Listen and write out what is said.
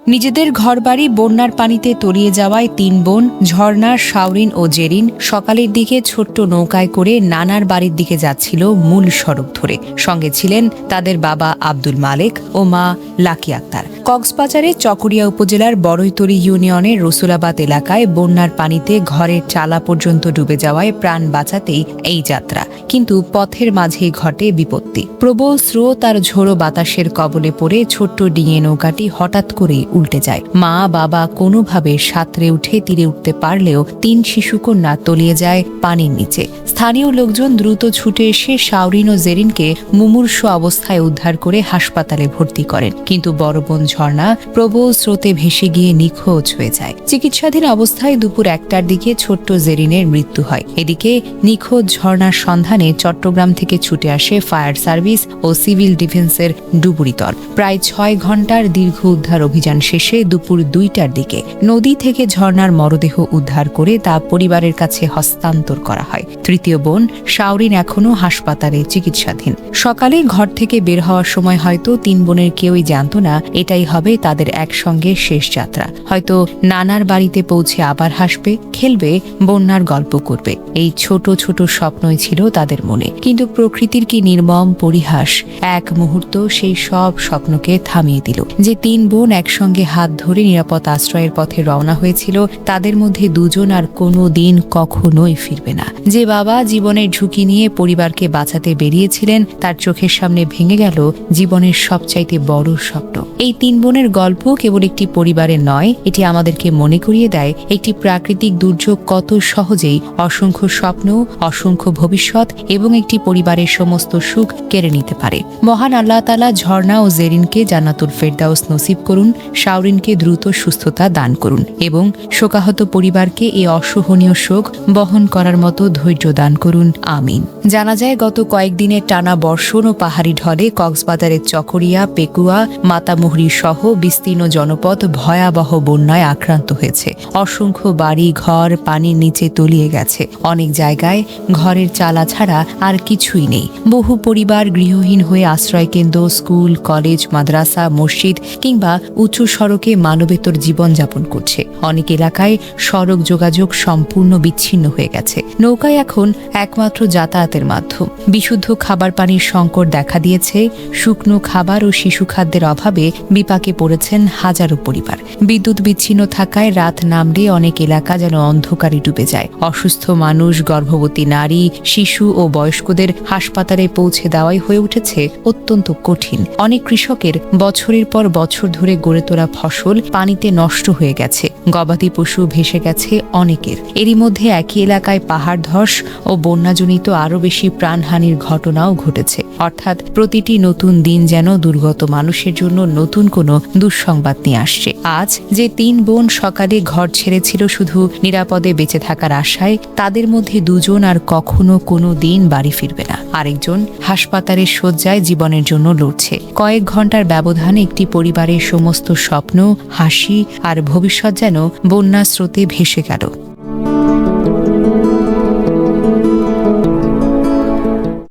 নিজেদের ঘরবাড়ি বন্যার পানিতে তলিয়ে যাওয়ায় তিন বোন ঝর্ণা, শাওরিন ও জেরিন সকালের দিকে ছোট্ট নৌকায় করে নানার বাড়ির দিকে যাচ্ছিল মূল সড়ক ধরে। সঙ্গে ছিলেন তাদের বাবা আব্দুল মালেক ও মা লাকি আক্তার। কক্সবাজারের চকরিয়া উপজেলার বড়ইতলী ইউনিয়নের রসুলাবাদ এলাকায় বন্যার পানিতে ঘরের চালা পর্যন্ত ডুবে যাওয়ায় প্রাণ বাঁচাতেই এই যাত্রা। কিন্তু পথের মাঝেই ঘটে বিপত্তি। প্রবল স্রোত আর ঝোড়ো বাতাসের কবলে পড়ে ছোট্ট ডিঙে নৌকাটি হঠাৎ করেই উল্টে যায়। মা বাবা কোনোভাবে সাঁতরে উঠে তীরে উঠতে পারলেও তিন শিশুকন্যা তলিয়ে যায় পানির নিচে। স্থানীয় লোকজন দ্রুত ছুটে এসে শাওরিন ও জেরিনকে মুমূর্ষু অবস্থায় উদ্ধার করে হাসপাতালে ভর্তি করেন। কিন্তু বড় বোন ঝর্ণা প্রবল স্রোতে ভেসে গিয়ে নিখোঁজ হয়ে যায়। চিকিৎসাধীন অবস্থায় দুপুর 1টার দিকে ছোট্ট জেরিনের মৃত্যু হয়। এদিকে নিখোঁজ ঝর্ণার সন্ধানে চট্টগ্রাম থেকে ছুটে আসে ফায়ার সার্ভিস ও সিভিল ডিফেন্সের ডুবুরি দল। প্রায় 6 ঘন্টার দীর্ঘ উদ্ধার অভিযান শেষে দুপুর 2টার দিকে নদী থেকে ঝর্ণার মরদেহ উদ্ধার করে তা পরিবারের কাছে হস্তান্তর করা হয়। তৃতীয় বোন শাওরিন এখনও হাসপাতালে চিকিৎসাধীন। সকালে ঘর থেকে বের হওয়ার সময় হয়তো তিন বোনের কেউই জানত না এটাই হবে তাদের একসঙ্গে শেষ যাত্রা। হয়তো নানার বাড়িতে পৌঁছে আবার হাসবে, খেলবে, বন্যার গল্প করবে। এই ছোট ছোট স্বপ্নই ছিল তাদের মনে। কিন্তু প্রকৃতির কি নির্মম পরিহাস! এক মুহূর্ত সেই সব স্বপ্নকে থামিয়ে দিল। যে তিন বোন একসঙ্গে হাত ধরে নিরাপদ আশ্রয়ের পথে রওনা হয়েছিল, তাদের মধ্যে দুজন আর কোনো দিন কখনোই ফিরবে না। যে বাবা জীবনের ঝুঁকি নিয়ে পরিবারকে বাঁচাতে বেরিয়েছিলেন, তার চোখের সামনে ভেঙে গেল জীবনের সবচাইতে বড় স্বপ্ন। এই তিন বোনের গল্প কেবল একটি পরিবারের নয়, এটি আমাদেরকে মনে করিয়ে দেয় একটি প্রাকৃতিক দুর্যোগ কত সহজেই অসংখ্য স্বপ্ন, অসংখ্য ভবিষ্যৎ এবং একটি পরিবারের সমস্ত সুখ কেড়ে নিতে পারে। মহান আল্লাহ তাআলা ঝর্ণা ও জেরিনকে জান্নাতুল ফেরদাউস নসিব করুন, শাওরিনকে দ্রুত সুস্থতা দান করুন এবং শোকাহত পরিবারকে এই অসহনীয় শোক বহন করার মতো ধৈর্য দান করুন। আমিন। জানা যায় গত কয়েকদিনের টানা বর্ষণ ও পাহাড়ি ঢলে কক্সবাজারের চকরিয়া, পেকুয়া, মাতামুহুরী সহ বিস্তীর্ণ জনপদ ভয়াবহ বন্যায় আক্রান্ত হয়েছে। অসংখ্য বাড়ি ঘর পানির নিচে তলিয়ে গেছে। অনেক জায়গায় ঘরের চালা ছাড়া আর কিছুই নেই। বহু পরিবার গৃহহীন হয়ে আশ্রয়কেন্দ্র, স্কুল, কলেজ, মাদ্রাসা, মসজিদ কিংবা উঁচু সড়কে মানবেতর জীবনযাপন করছে। অনেক এলাকায় সড়ক যোগাযোগ সম্পূর্ণ বিচ্ছিন্ন হয়ে গেছে। নৌকায় এখন একমাত্র যাতায়াতের মাধ্যম। বিশুদ্ধ খাবার পানির সংকট দেখা দিয়েছে। শুকনো খাবার ও শিশু খাদ্যের অভাবে বিপাকে পড়েছেন হাজারো পরিবার। বিদ্যুৎ বিচ্ছিন্ন থাকায় রাত নামলে অনেক এলাকা যেন অন্ধকারে ডুবে যায়। অসুস্থ মানুষ, গর্ভবতী নারী, শিশু ও বয়স্কদের হাসপাতালে পৌঁছে দেওয়াই হয়ে উঠেছে অত্যন্ত কঠিন। অনেক কৃষকের বছরের পর বছর ধরে গড়ে তোলা ফসল পানিতে নষ্ট হয়ে গেছে। গবাদি পশু ভেসে গেছে অনেকের। এরই মধ্যে একই এলাকায় পাহাড় ধস ও বন্যাজনিত আরও বেশি প্রাণহানির ঘটনাও ঘটেছে। অর্থাৎ প্রতিটি নতুন দিন যেন দুর্গত মানুষের জন্য নতুন কোনো দুঃসংবাদ নিয়ে আসছে। আজ যে তিন বোন সকালে ঘর ছেড়েছিল শুধু নিরাপদে বেঁচে থাকার আশায়, তাদের মধ্যে দুজন আর কখনো কোনো দিন বাড়ি ফিরবে না। আরেকজন হাসপাতালের শয্যায় জীবনের জন্য লড়ছে। কয়েক ঘন্টার ব্যবধানে একটি পরিবারের সমস্ত স্বপ্ন, হাসি আর ভবিষ্যৎ যেন বন্যা স্রোতে ভেসে গেল।